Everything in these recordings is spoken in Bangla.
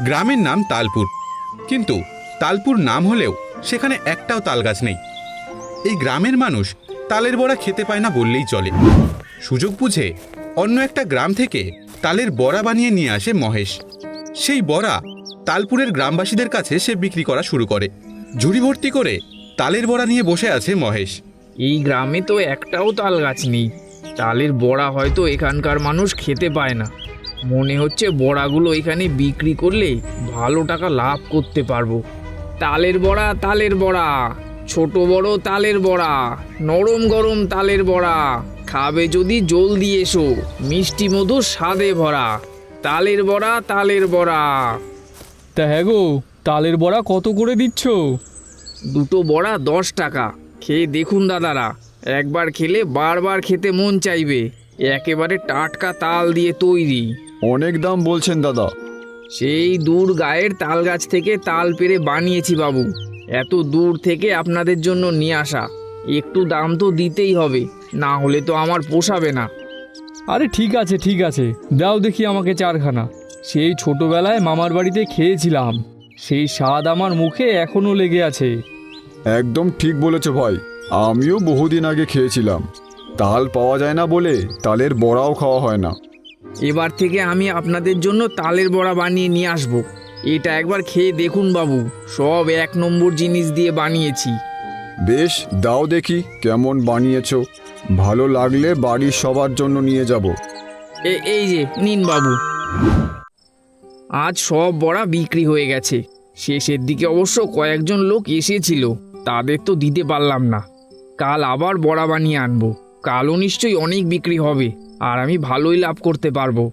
গ্রামের নাম তালপুর, কিন্তু তালপুর নাম হলেও সেখানে একটাও তাল গাছ নেই। এই গ্রামের মানুষ তালের বড়া খেতে পায় না বললেই চলে। সুযোগ বুঝে অন্য একটা গ্রাম থেকে তালের বড়া বানিয়ে নিয়ে আসে মহেশ। সেই বড়া তালপুরের গ্রামবাসীদের কাছে সে বিক্রি করা শুরু করে। ঝুড়ি ভর্তি করে তালের বড়া নিয়ে বসে আছে মহেশ। এই গ্রামে তো একটাও তাল গাছ নেই, তালের বড়া হয়তো এখানকার মানুষ খেতে পায় না। মনে হচ্ছে বড়াগুলো এখানে বিক্রি করলে ভালো টাকা লাভ করতে পারবো। তালের বড়া, তালের বড়া, ছোট বড় তালের বড়া, নরম গরম তালের বড়া, খাবে যদি জলদি এসো, মিষ্টি মধু স্বাদে ভরা। তালের বড়া, তালের বড়া। তা হ্যাঁ গো, তালের বড়া কত করে দিচ্ছ? দুটো বড়া 10 টাকা। খেয়ে দেখুন দাদারা, একবার খেলে বারবার খেতে মন চাইবে। একেবারে টাটকা তাল দিয়ে তৈরি। অনেক দাম বলছেন দাদা। সেই দূর গায়ের তাল গাছ থেকে তাল পেড়ে বানিয়েছি বাবু, এত দূর থেকে আপনাদের জন্য নিয়ে আসা। একটু দাম তো দিতেই হবে, না হলে তো আমার পোষাবে না। আরে ঠিক আছে ঠিক আছে, দাও দেখি আমাকে 4খানা। সেই ছোটবেলায় মামার বাড়িতে খেয়েছিলাম, সেই স্বাদ আমার মুখে এখনো লেগে আছে। একদম ঠিক বলেছ ভাই, আমিও বহুদিন আগে খেয়েছিলাম। তাল পাওয়া যায় না বলে তালের বড়াও খাওয়া হয় না। এবার থেকে আমি আপনাদের জন্য তালের বড়া বানিয়ে নিয়ে আসব। এটা একবার খেয়ে দেখুন বাবু, সব 1 নম্বর জিনিস দিয়ে বানিয়েছি। বেশ, দাও দেখি কেমন বানিয়েছো। ভালো লাগলে বাড়ির সবার জন্য নিয়ে যাব। এই যে নিন বাবু। আজ সব বড়া বিক্রি হয়ে গেছে। শেষের দিকে অবশ্য কয়েকজন লোক এসেছিল, তাদের তো দিতে পারলাম না। কাল আবার বড়া বানিয়ে আনবো, কালও নিশ্চয়ই অনেক বিক্রি হবে, আর আমি ভালোই লাভ করতে পারবো।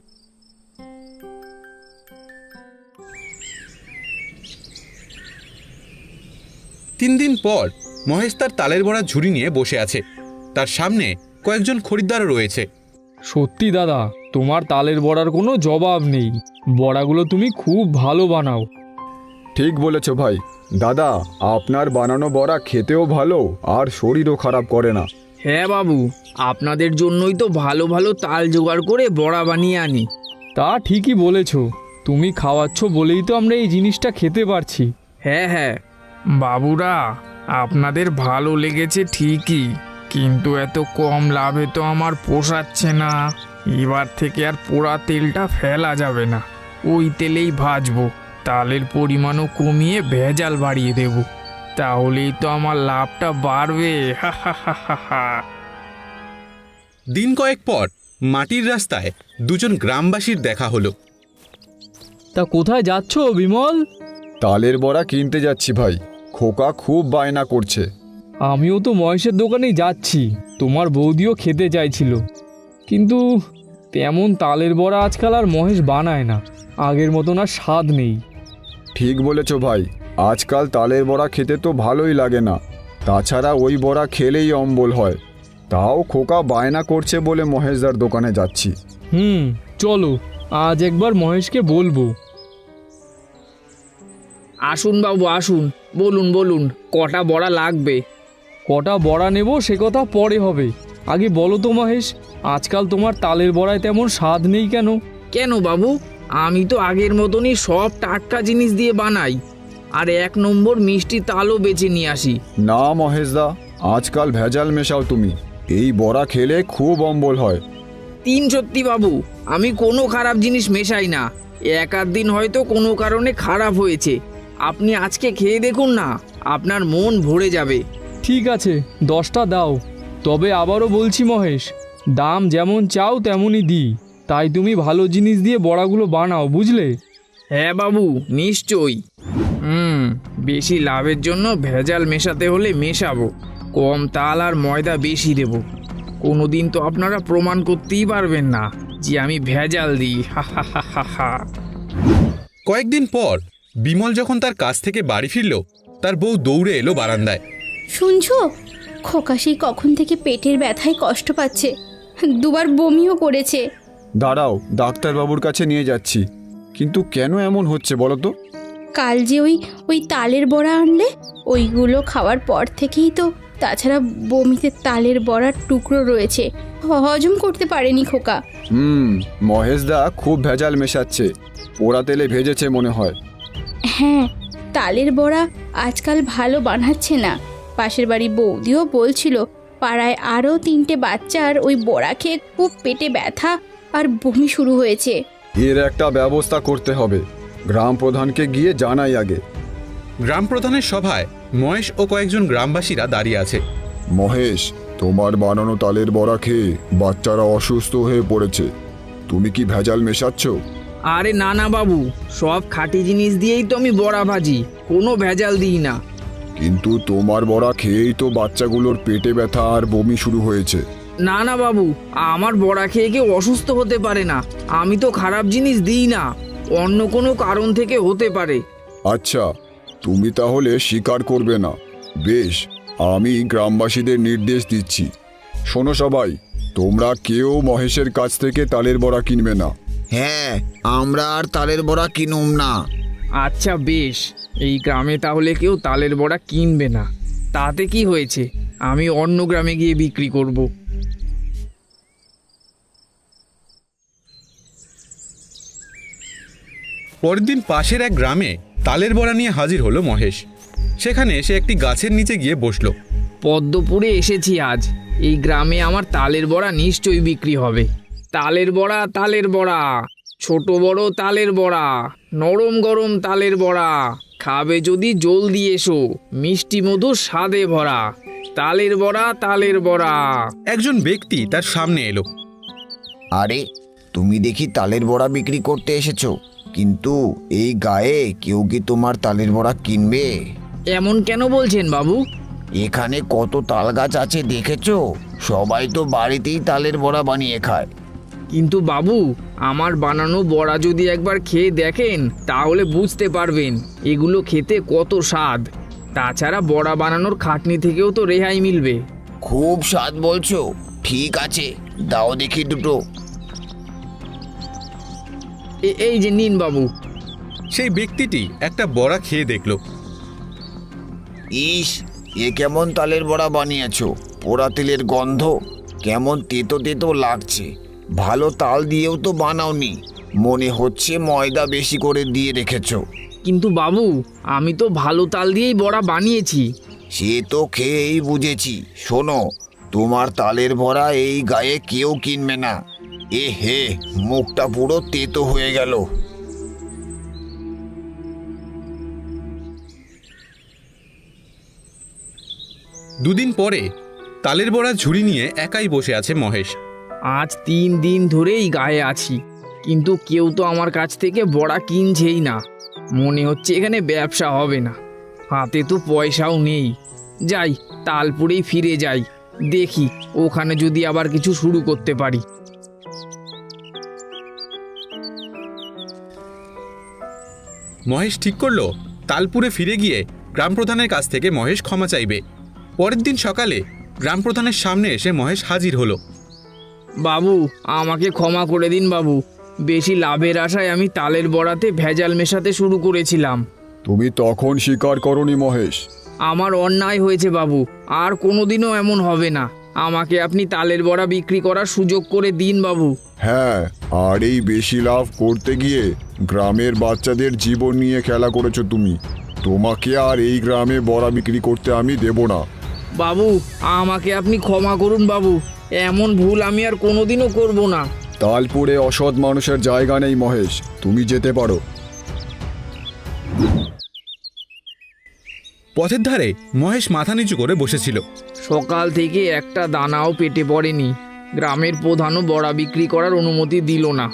তিন দিন পর মহেশ তার তালের বড়া ঝুড়ি নিয়ে বসে আছে। তার সামনে কয়েকজন খরিদ্দারও রয়েছে। সত্যি দাদা, তোমার তালের বড়ার কোনো জবাব নেই। বড়াগুলো তুমি খুব ভালো বানাও। ঠিক বলেছ ভাই। দাদা, আপনার বানানো বড়া খেতেও ভালো আর শরীরও খারাপ করে না। হ্যাঁ বাবু, আপনাদের জন্যই তো ভালো ভালো তাল জোগাড় করে বড়া বানিয়ে আনি। তা ঠিকই বলেছ, তুমি খাওয়াচ্ছ বলেই তো আমরা এই জিনিসটা খেতে পারছি। হ্যাঁ হ্যাঁ বাবুরা, আপনাদের ভালো লেগেছে ঠিকই, কিন্তু এত কম লাভে তো আমার পোষাচ্ছে না। এবার থেকে আর পোড়া তেলটা ফেলা যাবে না, ওই তেলেই ভাজবো। তালের পরিমাণও কমিয়ে ভেজাল বাড়িয়ে দেব, তাহলেই তো আমার লাভটা বাড়বে। হা হা হা হা হা। দিন কয়েক পর মাটির রাস্তায় দুজন গ্রামবাসীর দেখা হলো। তা কোথায় যাচ্ছ বিমল? তালের বড়া কিনতে যাচ্ছি ভাই, খোকা খুব বায়না করছে। আমিও তো মহেশের দোকানেই যাচ্ছি, তোমার বৌদিও খেতে চাইছিল, কিন্তু তেমন তালের বড়া আজকাল আর মহেশ বানায় না, আগের মতন আর স্বাদ নেই। ঠিক বলেছ ভাই, আজকাল তালের বড়া খেতে তো ভালোই লাগে না। তাছাড়া ওই বড়া খেলেই অম্বল হয়। তাও খোকা বায়না করছে বলে মহেশদার দোকানে যাচ্ছি। চলো আজ একবার মহেশকে বলবো। আসুন বাবু আসুন, বলুন বলুন কটা বড়া লাগবে। কটা বড়া নেব সে কথা পরে হবে, আগে বলো তো মহেশ, আজকাল তোমার তালের বড়ায় তেমন স্বাদ নেই কেন? কেন বাবু, আমি তো আগের মতনই সব টাটকা জিনিস দিয়ে বানাই, আর 1 নম্বর মিষ্টি তালও বেছে নিয়ে আসি। না মহেশদা, আজকাল ভেজাল মেশাও তুমি। এই বড়া খেলে খুব অম্বল হয়। সত্যি বাবু, আমি কোনো খারাপ জিনিস মেশাই না। 1-8 দিন হয়তো কোনো কারণে খারাপ হয়েছে, আপনি আজকে খেয়ে দেখুন না, আপনার মন ভরে যাবে। ঠিক আছে, 10টা দাও। তবে আবারও বলছি মহেশ, দাম যেমন চাও তেমনই দিই, তাই তুমি ভালো জিনিস দিয়ে বড়াগুলো বানাও, বুঝলে? হ্যাঁ বাবু, নিশ্চয়ই। বেশি লাভের জন্য ভেজাল মেশাতে হলে মেশাবো, কম তাল আর ময়দা বেশি দেব। কোনোদিন তো আপনারা প্রমাণ করতেই পারবেন না যে আমি ভেজাল দিই। হা হা হা হা হা। কয়েকদিন পর বিমল যখন তার কাছ থেকে বাড়ি ফিরল, তার বউ দৌড়ে এলো বারান্দায়। শুনছো, খোকা সেই কখন থেকে পেটের ব্যথায় কষ্ট পাচ্ছে, 2বার বমিও করেছে। দাঁড়াও, ডাক্তারবাবুর কাছে নিয়ে যাচ্ছি। কিন্তু কেন এমন হচ্ছে বলো তো? কাল যে ওই তালের বড়া আনলে, ওইগুলো খাওয়ার পর থেকেই তো তাছাড়া বমিতে তালের বড়ার টুকরো রয়েছে, হজম করতে পারেনি খোকা। মহেশদা খুব ভেজাল মেশাচ্ছে, পোড়া তেলে ভেজেছে মনে হয়। হ্যাঁ, তালের বড়া আজকাল ভালো বানাচ্ছে না। পাশের বাড়ি বৌদিও বলছিল পাড়ায় আরও 3টে বাচ্চার ওই বড়া খেয়ে খুব পেটে ব্যথা আর বমি শুরু হয়েছে। এর একটা ব্যবস্থা করতে হবে, গ্রাম প্রধানকে গিয়ে জানাই আগে। গ্রাম প্রধানের সভায় মহেশ ও কয়েকজন গ্রামবাসীরা দাঁড়িয়ে আছে। মহেশ, তোমার বানানো তালের বড়া খেয়ে বাচ্চারা অসুস্থ হয়ে পড়েছে, তুমি কি ভেজাল মেশাচ্ছ? আরে না না বাবু, সব খাঁটি জিনিস দিয়েই তো আমি বড়া ভাজি, কোনো ভেজাল দিই না। কিন্তু তোমার বড়া খেয়েই তো বাচ্চাগুলোর পেটে ব্যথা আর বমি শুরু হয়েছে। না না বাবু, আমার বড়া খেয়ে কেউ অসুস্থ হতে পারে না, আমি তো খারাপ জিনিস দিই না, অন্য কোনো কারণ থেকে হতে পারে। আচ্ছা, তুমি তাহলে স্বীকার করবে না। বেশ, আমি গ্রামবাসীদের নির্দেশ দিচ্ছি। শোনো সবাই, তোমরা কেউ মহেশের কাছ থেকে তালের বড়া কিনবে না। হ্যাঁ, আমরা আর তালের বড়া কিনুম না। আচ্ছা বেশ, এই গ্রামে তাহলে কেউ তালের বড়া কিনবে না, তাতে কি হয়েছে, আমি অন্য গ্রামে গিয়ে বিক্রি করব। পরের দিন পাশের এক গ্রামে তালের বড়া নিয়ে হাজির হলো মহেশ। সেখানে সে একটি গাছের নিচে গিয়ে বসলো। পদ্মপুরে এসেছি আজ, এই গ্রামে আমার তালের বড়া নিশ্চয়ই বিক্রি হবে। তালের বড়া, তালের বড়া, ছোট বড় তালের বড়া, নরম গরম তালের বড়া, খাবে যদি জলদি এসো, মিষ্টি মধু স্বাদে ভরা, তালের বড়া, তালের বড়া। একজন ব্যক্তি তার সামনে এলো। আরে, তুমি দেখি তালের বড়া বিক্রি করতে এসেছো, কিন্তু এই গায়ে কেউ কি তোমার তালের বড়া কিনবে? এমন কেন বলছেন বাবু? এখানে কত তাল গাছ আছে দেখেছো? সবাই তো বাড়িতেই তালের বড়া বানিয়ে খায়। কিন্তু বাবু, আমার বানানো বড়া যদি একবার খেয়ে দেখেন তাহলে বুঝতে পারবেন এগুলো খেতে কত স্বাদ। তাছাড়া বড়া বানানোর খাটনি থেকেও তো রেহাই মিলবে। খুব স্বাদ বলছো? ঠিক আছে, দাও দেখি দুটো। এই যে নিন বাবু। সেই ব্যক্তিটি একটা বড়া খেয়ে দেখলো। ইস, এ কেমন তালের বড়া বানিয়েছো? পোড়া তেলের গন্ধ, কেমন তেতো তেতো লাগছে। ভালো তাল দিয়েও তো বানাওনি, মনে হচ্ছে ময়দা বেশি করে দিয়ে রেখেছো। কিন্তু বাবু, আমি তো ভালো তাল দিয়েই বড়া বানিয়েছি। সে তো খেয়েই বুঝেছি। শোনো, তোমার তালের বড়া এই গায়ে কেউ কিনবে না। এ হে, মুখটা পুরো তেতো হয়ে গেল। দুদিন পরে তালের বড়া ঝুড়ি নিয়ে একাই বসে আছে মহেশ। আজ 3 দিন ধরেই গায়ে আছি, কিন্তু কেউ তো আমার কাছ থেকে বড়া কিনছেই না। মনে হচ্ছে এখানে ব্যবসা হবে না, হাতে তো পয়সাও নেই। যাই, তালপুরেই ফিরে যাই, দেখি ওখানে যদি আবার কিছু শুরু করতে পারি। মহেশ ঠিক করলো তালপুরে ফিরে গিয়ে গ্রাম প্রধানের কাছ থেকে মহেশ ক্ষমা চাইবে। পরের দিন সকালে গ্রাম প্রধানের সামনে এসে মহেশ হাজির হলো। বাবু, আমাকে ক্ষমা করে দিন বাবু, বেশি লাভের আশায় আমি তালের বড়াতে ভেজাল মেশাতে শুরু করেছিলাম। তুমি তখন স্বীকার করনি মহেশ। আমার অন্যায় হয়েছে বাবু, আর কোনোদিনও এমন হবে না। আমাকে আপনি তালের বড়া বিক্রি করার সুযোগ করে দিন বাবু। হ্যাঁ, আর এই বেশি লাভ করতে গিয়ে গ্রামের বাচ্চাদের জীবন নিয়ে খেলা করেছো তুমি। তোমাকে আর এই গ্রামে বড়া বিক্রি করতে আমি দেব না। বাবু, আমাকে আপনি ক্ষমা করুন বাবু, এমন ভুল আমি আর কোনোদিনও করব না। তালপুরে অসৎ মানুষের জায়গা নেই মহেশ, তুমি যেতে পারো। পথের ধারে মহেশ মাথা নিচু করে বসেছিল। সকাল থেকে একটা দানাও পেটে পড়েনি। গ্রামের প্রধানও বড়া বিক্রি করার অনুমতি দিল না।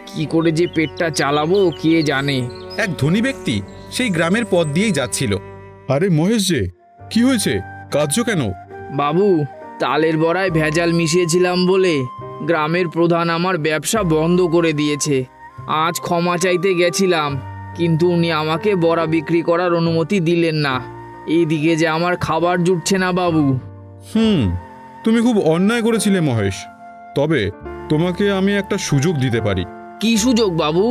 কি করে যে পেটটা চালাবো কে জানে। এক ধনী ব্যক্তি সেই গ্রামের পথ দিয়েই যাচ্ছিল। আরে মহেশ যে, কি হয়েছে, কাঁদছো কেন? বাবু, তালের বড়ায় ভেজাল মিশিয়েছিলাম বলে গ্রামের প্রধান আমার ব্যবসা বন্ধ করে দিয়েছে। আজ ক্ষমা চাইতে গেছিলাম, কিন্তু উনি আমাকে বড়া বিক্রি করার অনুমতি দিলেন না। এইদিকে যে আমার খাবার জুটছে না বাবু। তুমি খুব অন্যায় করেছিলে মহেশ। তবে তোমাকে আমি একটা সুযোগ দিতে পারি। কি সুযোগ বাবু?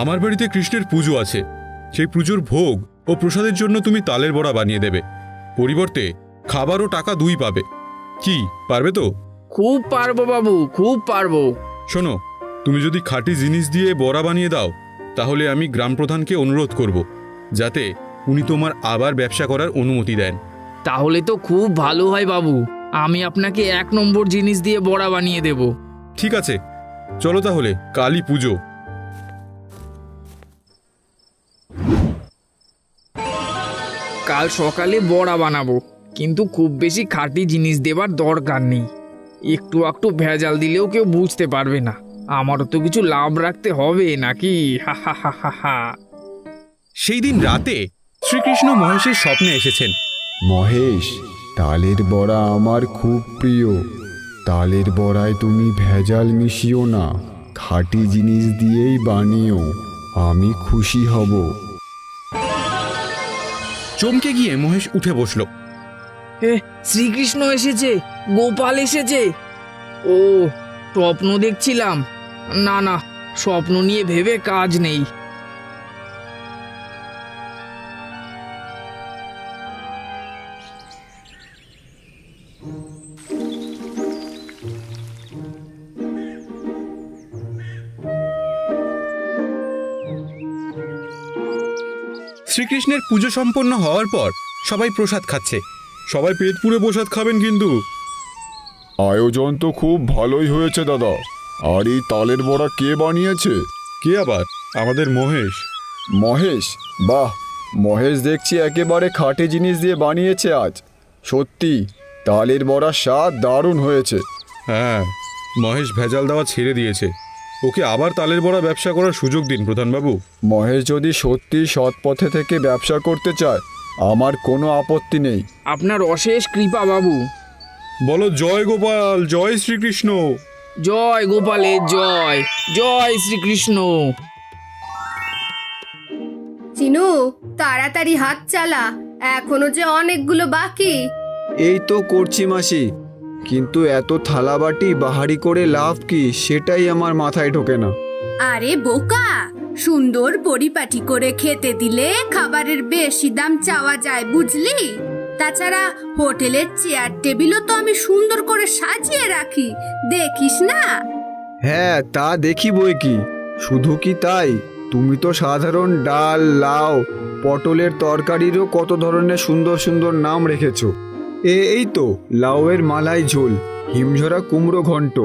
আমার বাড়িতে কৃষ্ণের পুজো আছে, সেই পুজোর ভোগ ও প্রসাদের জন্য তুমি তালের বড়া বানিয়ে দেবে। পরিবর্তে খাবার ও টাকা দুই পাবে। কি পারবে তো? খুব পারবো বাবু, খুব পারবো। শোনো, তুমি যদি খাঁটি জিনিস দিয়ে বড়া বানিয়ে দাও তাহলে আমি গ্রাম প্রধানকে অনুরোধ করব যাতে উনি তোমার আবার ব্যবসা করার অনুমতি দেন। তাহলে তো খুব ভালো হয় বাবু, আমি আপনাকে 1 নম্বর জিনিস দিয়ে বড়া বানিয়ে দেব। ঠিক আছে, চলো তাহলে, কালী পুজো। কাল সকালে বড়া বানাবো, কিন্তু খুব বেশি খাঁটি জিনিস দেবার দরকার নেই। একটু একটু ভেজাল দিলেও কেউ বুঝতে পারবে না। আমারও তো কিছু লাভ রাখতে হবে নাকি? হা হা হা হা হা। সেই দিন রাতে শ্রীকৃষ্ণ মহেশের স্বপ্নে এসেছেন। মহেশ, তালের বড়া আমার খুব প্রিয়। তালের বড়ায় তুমি ভেজাল মিশিও না, খাঁটি জিনিস দিয়েই বানিও, আমি খুশি হব। চমকে গিয়ে মহেশ উঠে বসল। হে, শ্রীকৃষ্ণ এসেছে, গোপাল এসেছে। ও, স্বপ্ন দেখছিলাম। না না, স্বপ্ন নিয়ে ভেবে কাজ নেই। শ্রীকৃষ্ণের পুজো সম্পন্ন হওয়ার পর সবাই প্রসাদ খাচ্ছে। সবাই পেট পুরে প্রসাদ খাবেন কিন্তু। আয়োজন তো খুব ভালোই হয়েছে দাদা। আর এই তালের বড়া কে বানিয়েছে? কে আবার? আমাদের মহেশ। মহেশ? বাহ, মহেশ দেখছি একেবারে খাঁটি জিনিস দিয়ে বানিয়েছে আজ। সত্যি তালের বড়ার স্বাদ দারুণ হয়েছে। হ্যাঁ, মহেশ ভেজাল দেওয়া ছেড়ে দিয়েছে। ওকে আবার তালের বড়া ব্যবসা করার সুযোগ দিন প্রধানবাবু। মহেশ যদি সত্যি সৎ পথে থেকে ব্যবসা করতে চায় আমার কোনো আপত্তি নেই। আপনার অশেষ কৃপা বাবু। বলো জয় গোপাল, জয় শ্রীকৃষ্ণ। জয় গোপালের জয়, জয় শ্রীকৃষ্ণ। চিনু, তাড়াতাড়ি হাত চালা, এখনো যে অনেকগুলো বাকি। এই তো করছি মাসি, কিন্তু এত থালাবাটি বাহারি করে লাভ কি সেটাই আমার মাথায় ঢোকে না। আরে বোকা, সুন্দর পরিপাটি করে খেতে দিলে খাবারের বেশি দাম চাওয়া যায়, বুঝলি? তাছাড়া হোটেলের চেয়ার টেবিলও তো আমি সুন্দর করে সাজিয়ে রাখি, দেখিস না? হ্যাঁ, তা দেখি বই কি। শুধু কি তাই, তুমি তো সাধারণ ডাল, লাউ, পটলের তরকারিরও কত ধরনের সুন্দর সুন্দর নাম রেখেছো। এই তো লাউয়ের মালাই ঝোল, হিমঝরা কুমড়ো ঘন্ট,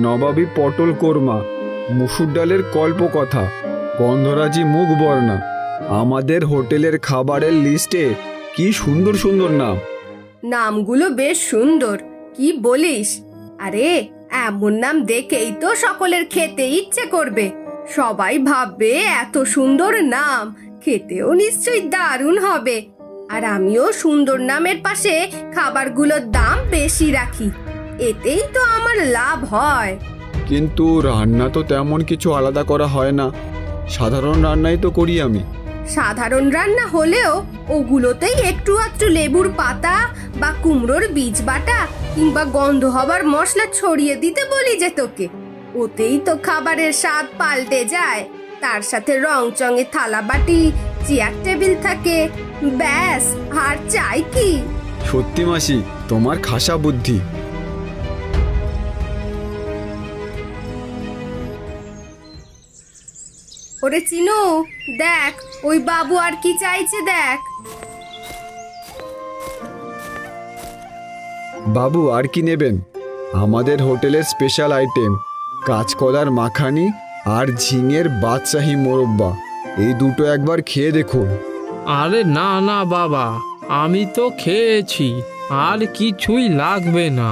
নবাবী পটল কোরমা, মুসুর ডালের কল্পকথা, গন্ধরাজি মুগ বর্ণা। আমাদের হোটেলের খাবারের লিস্টে কি সুন্দর সুন্দর নাম। নামগুলো বেশ সুন্দর, কি বলিস? আরে এমন নাম দেখেই তো সকলের খেতে ইচ্ছে করবে। সবাই ভাববে এত সুন্দর নাম, খেতেও নিশ্চয়ই দারুণ হবে। আর আমিও সুন্দর নামের পাশে খাবারগুলোর দাম বেশি রাখি, এতেই তো আমার লাভ হয়। কিন্তু রান্না তো তেমন কিছু আলাদা করা হয় না, সাধারণ রান্নাই তো করি আমি। সাধারণ রান্না হলেও ওগুলোতেই একটু আধটু লেবুর পাতা বা কুমড়োর বীজ বাটা কিংবা গন্ধ হবার মশলা ছড়িয়ে দিতে বলি যে তোকে, ওতেই তো খাবারের স্বাদ পাল্টে যায়। তার সাথে রং চঙে থালা বাটি, চেয়ার টেবিল থাকে, ব্যাস আর চাই কি? সত্যি মাসি, তোমার খাসা বুদ্ধি। ওরে চিনু, দেখ ওই বাবু আর কি চাইছে দেখ। বাবু আর কি নেবেন? আমাদের হোটেলের স্পেশাল আইটেম কাঁচকলার মাখানি আর ঝিঙের বাদশাহী মোরব্বা, এই দুটো একবার খেয়ে দেখুন। আরে না না বাবা, আমি তো খেয়েছি, আর কিছুই লাগবে না।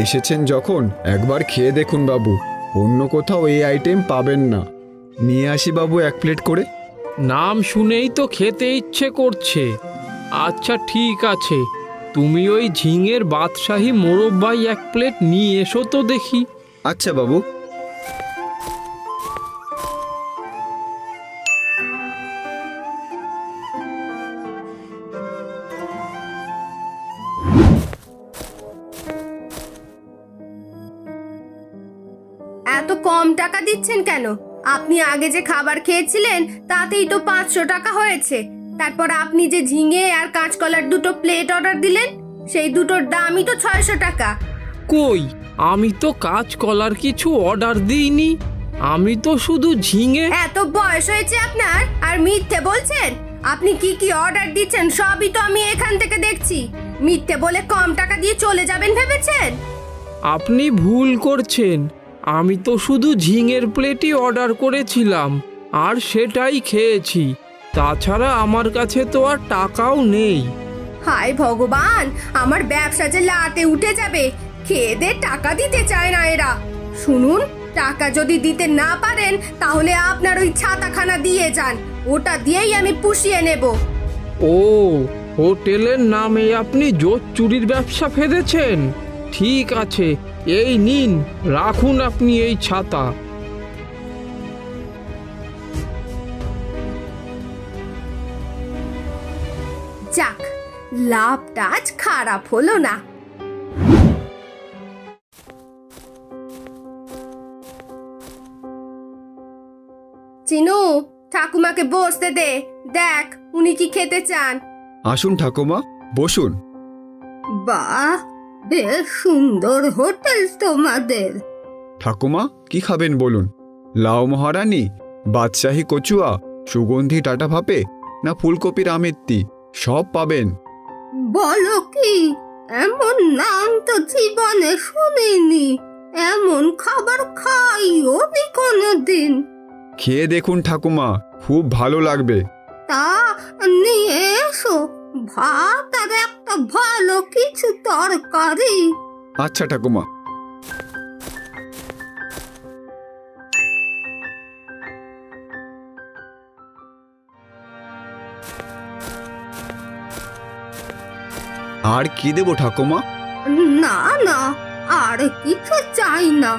এসেছেন যখন একবার খেয়ে দেখুন বাবু, অন্য কোথাও এই আইটেম পাবেন না। নিয়ে আসি বাবু 1 প্লেট করে। নাম শুনেই তো খেতে ইচ্ছে করছে। আচ্ছা ঠিক আছে, তুমি ওই ঝিঙের বাদশাহী মোরব্বাই 1 প্লেট নিয়ে এসো তো দেখি। আচ্ছা বাবু। এত কম টাকা দিচ্ছেন কেন? আপনি আগে যে খাবার খেয়েছিলেন তাতেই তো 500 টাকা হয়েছে। তারপর আপনি যে ঝিঙে আর কাঁচকলার 2 প্লেট অর্ডার দিলেন, সেই দুটোর দামই তো 600 টাকা। কই, আমি তো কাঁচকলার কিছু অর্ডার দিইনি, আমি তো শুধু ঝিঙে। এত বয়স হয়েছে আপনার আর মিথ্যে বলছেন? আপনি কি কি অর্ডার দিচ্ছেন সবই তো আমি এখান থেকে দেখছি। মিথ্যে বলে কম টাকা দিয়ে চলে যাবেন ভেবেছেন? আপনি ভুল করছেন, আমি তো শুধু ঝিঙের প্লেটই অর্ডার করেছিলাম আর সেটাই খেয়েছি। তাছাড়া আমার কাছে তো আর টাকাও নেই। হায় ভগবান, আমার ব্যবসা যে লাতে উঠে যাবে। খেয়ে দে টাকা দিতে চায় না এরা। শুনুন, টাকা যদি দিতে না পারেন তাহলে আপনার ওই ছাতাখানা দিয়ে যান, ওটা দিয়েই আমি পুষিয়ে নেব। ও, হোটেলের নামে আপনি জোর চুরির ব্যবসা ফেলেছেন? ঠিক আছে, এই নিন, রাখুন আপনি এই ছাতা। যাক, লাভটা আজ খারাপ হলো না। চিনু, ঠাকুমাকে বসতে দে, দেখ উনি কি খেতে চান। আসুন ঠাকুমা, বসুন। বাহ, বেশ সুন্দর হোটেল তোমাদের। ঠাকুমা কি খাবেন বলুন? লাউ মহারানী, বাদশাহী কচুয়া, সুগন্ধি টাটা ভাপে, না ফুলকপির আমেত্তি, সব পাবেন। বলো কি, এমন নাম তো জীবনে শুনিনি। এমন খাবার খাইও নি কোনোদিন। খেয়ে দেখুন ঠাকুমা, খুব ভালো লাগবে। তা নিয়ে এসো ভাত আর একটা ভালো কিছু তরকারি। আচ্ছা ঠাকুমা। আর কি দেবো ঠাকুমা? না না, আর কিছু চাই না।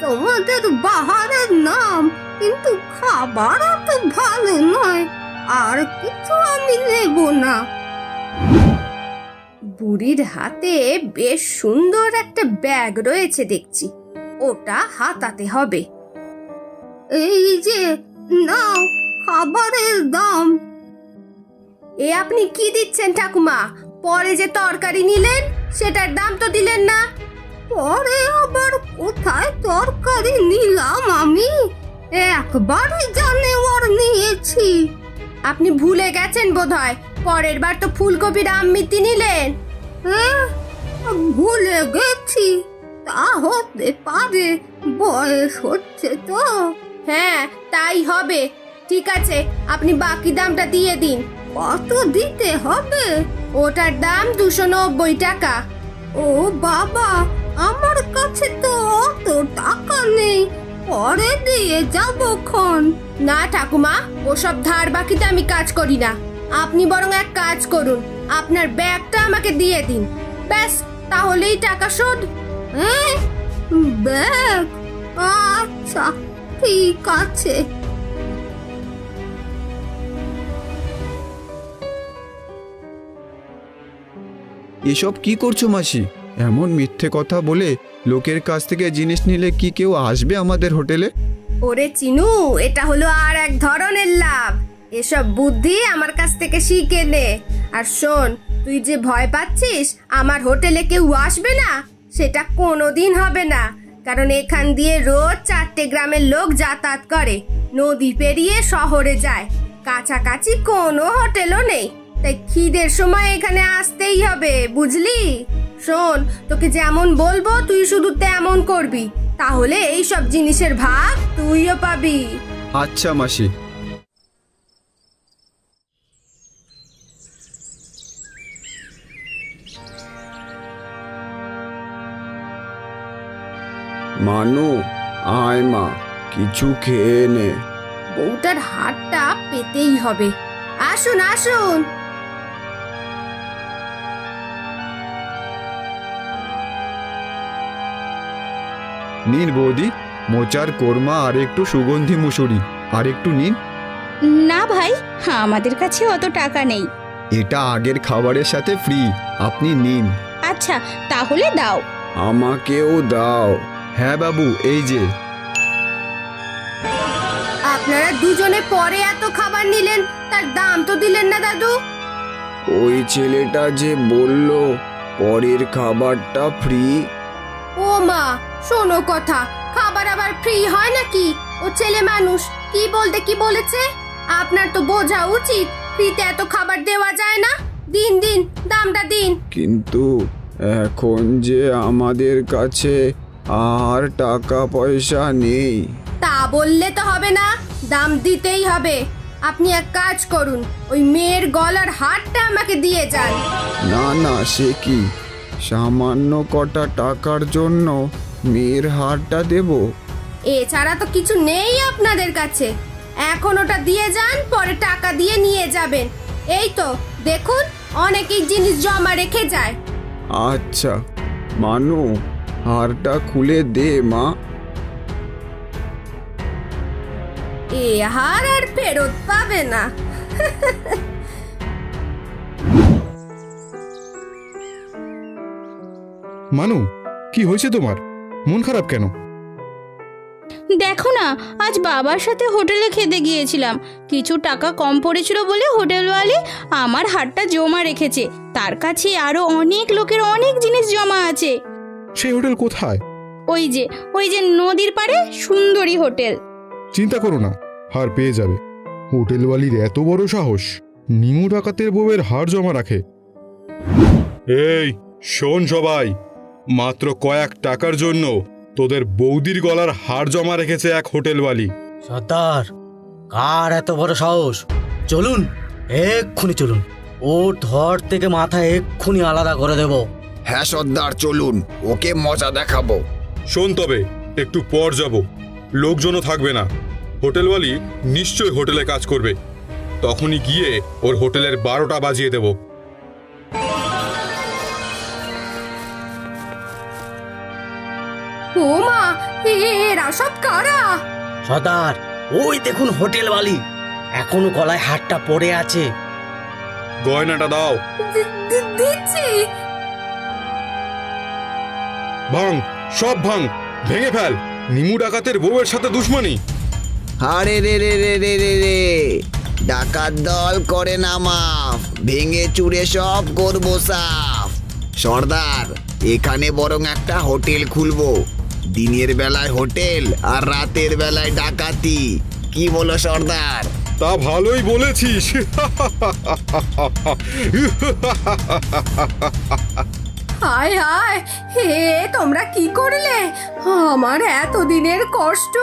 তোমাদের বাহারের নাম, কিন্তু খাবার তো ভালো নয়। আর কিছু আমি নেব না। বুড়ির হাতে বেশ সুন্দর একটা ব্যাগ রয়েছে দেখছি, ওটা হাতাতে হবে। এই যে নাও খাবারের দাম। এ আপনি কি দিচ্ছেন ঠাকুমা? পরে যে তরকারি নিলেন সেটার দাম তো দিলেন না। পরে আবার কোথায় তরকারি নিলাম আমি? একবারই জানেওয়ার নিয়েছি। আপনি ভুলে গেছেন বোধহয়, পরের বার তো ফুলকপির আমিত্তি নিলেন। ভুলে গেছি, তা হতে পারে, বয়স হচ্ছে তো। হ্যাঁ, তাই হবে। ঠিক আছে, আপনি বাকি দামটা দিয়ে দিন। কত দিতে হবে? ওটার দাম 290 টাকা। ও বাবা, আমার কাছে তো অত টাকা নেই, পরে দিয়ে যাবো খন। না ঠাকুমা, ওসব ধার বাকিতে আমি কাজ করি না। আপনি বরং এক কাজ করুন, আপনার ব্যাগটা আমাকে দিয়ে দিন, ব্যাস তাহলেই টাকা শোধ। ব্যাগ? আচ্ছা ঠিক আছে। এসব কি করছো মাসি? এমন মিথ্যে কথা বলে লোকের কাছ থেকে জিনিস নিলে কি কেউ আসবে আমাদের হোটেলে? ওরে চিনু, এটা হলো আর এক ধরনের লাভ। এসব বুদ্ধি আমার কাছ থেকে শিখে নে। আর শোন, তুই যে ভয় পাচ্ছিস আমার হোটেলে কেউ আসবে না, সেটা কোনোদিন হবে না। কারণ এখান দিয়ে রোজ 4টে গ্রামের লোক যাতায়াত করে, নদী পেরিয়ে শহরে যায়। কাছাকাছি কোনো হোটেলও নেই, তাই খিদের সময় এখানে আসতেই হবে, বুঝলি? শোন, তোকে যেমন বলবো তুই শুধু তেমন করবি, তাহলে এই সব জিনিসের ভাগ তুইও পাবি। আচ্ছা মাসি। মানু, আয় মা, কিছু খেয়ে নে। বউটার হাতটা পেতেই হবে। আসুন আসুন। নিন বৌদি, মোচার কোরমা আর একটু সুগন্ধি মুসুরি, আর একটু নিন। না ভাই, আমাদের কাছে অত টাকা নেই। এটা আগের খাবারের সাথে ফ্রি, আপনি নিন। আচ্ছা তাহলে দাও। আমাকেও দাও। হ্যাঁ বাবু, এই যে। আপনারা দুজনে পরে এত খাবার নিলেন, তার দাম তো দিলেন না দাদু। ওই ছেলেটা যে বলল পরের খাবারটা ফ্রি। ও মা, শোনো কথা, খাবার আবার ফ্রি হয় নাকি? ও ছেলে মানুষ, কি বলতে কি বলেছে? আপনার তো বোঝা উচিত, ফ্রিতে এত খাবার দেওয়া যায় না। দিন দিন, দামটা দিন। কিন্তু এখন যে আমাদের কাছে আর টাকা পয়সা নেই। তা বললে তো হবে না, দাম দিতেই হবে। আপনি এক কাজ করুন, ওই মেয়ের গলার হারটা আমাকে দিয়ে যান। না না, সে কি, সামান্য কটা টাকার জন্য মেয়ের হারটা দেব? এছাড়া তো কিছু নেই আপনাদের কাছে। এখন ওটা দিয়ে যান, পরে টাকা দিয়ে নিয়ে যাবেন। এই তো দেখুন, অনেকেই জিনিস জমা রেখে যায়। আচ্ছা মানু, হারটা খুলে দে মা। এ হার আর ফেরত পাবে না। মানু, কি হয়েছে তোমার? মন খারাপ কেন? দেখো না, আজ বাবার সাথে হোটেলে খেতে গিয়েছিলাম। কিছু টাকা কম পড়েছিল বলে হোটেলওয়ালি আমার হারটা জমা রেখেছে। তার কাছে আরো অনেক লোকের অনেক জিনিস জমা আছে। সেই হোটেল কোথায়? ওই যে নদীর পাড়ে সুন্দরী হোটেল। চিন্তা করো না, হার পেয়ে যাবে। হোটেলওয়ালির এত বড় সাহস, নিমু ডাকাতের বউয়ের হার জমা রাখে। এই শোন সবাই, মাত্র কয়েক টাকার জন্য তোদের বৌদির গলার হার জমা রেখেছে এক হোটেলওয়ালি। সর্দার, কার এত বড় সাহস? চলুন, এক্ষুনি চলুন, ও ধর থেকে মাথা এক্ষুনি আলাদা করে দেব। হ্যাঁ সর্দার, চলুন, ওকে মজা দেখাবো। শোন, তবে একটু পর যাব, লোকজনও থাকবে না। হোটেলওয়ালি নিশ্চয়ই হোটেলে কাজ করবে, তখনই গিয়ে ওর হোটেলের 12টা বাজিয়ে দেব। ও মা, এরা সব কারা? সর্দার, ওই দেখুন হোটেলওয়ালি, এখনো গলায় হারটা পড়ে আছে। গয়নাটা দাও। দিচ্ছি। ভাঙ, সব ভাঙ, ভেঙে ফেল। নিমু ডাকাতের বউয়ের সাথে দুশ্মনী। আরে রে রে রে রে রে রে, ডাকাত দল করে না মাফ, ভেঙে চুরে সব করবো সাফ। সর্দার, এখানে বরং একটা হোটেল খুলবো। দিনের বেলায় হোটেল আর রাতের বেলায় ডাকাতি। কি বলো সর্দার? তা ভালোই বলেছিস। হায় হায়, হে তোমরা কি করলে? আমার এতদিনের কষ্ট,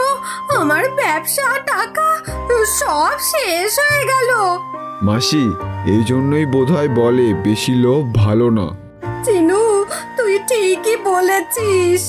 আমার ব্যবসা, টাকা সব শেষ হয়ে গেল। মাসি, এই জন্যই বোধহয় বলে বেশি লোভ ভালো না। চিনু, তুই ঠিকই বলেছিস।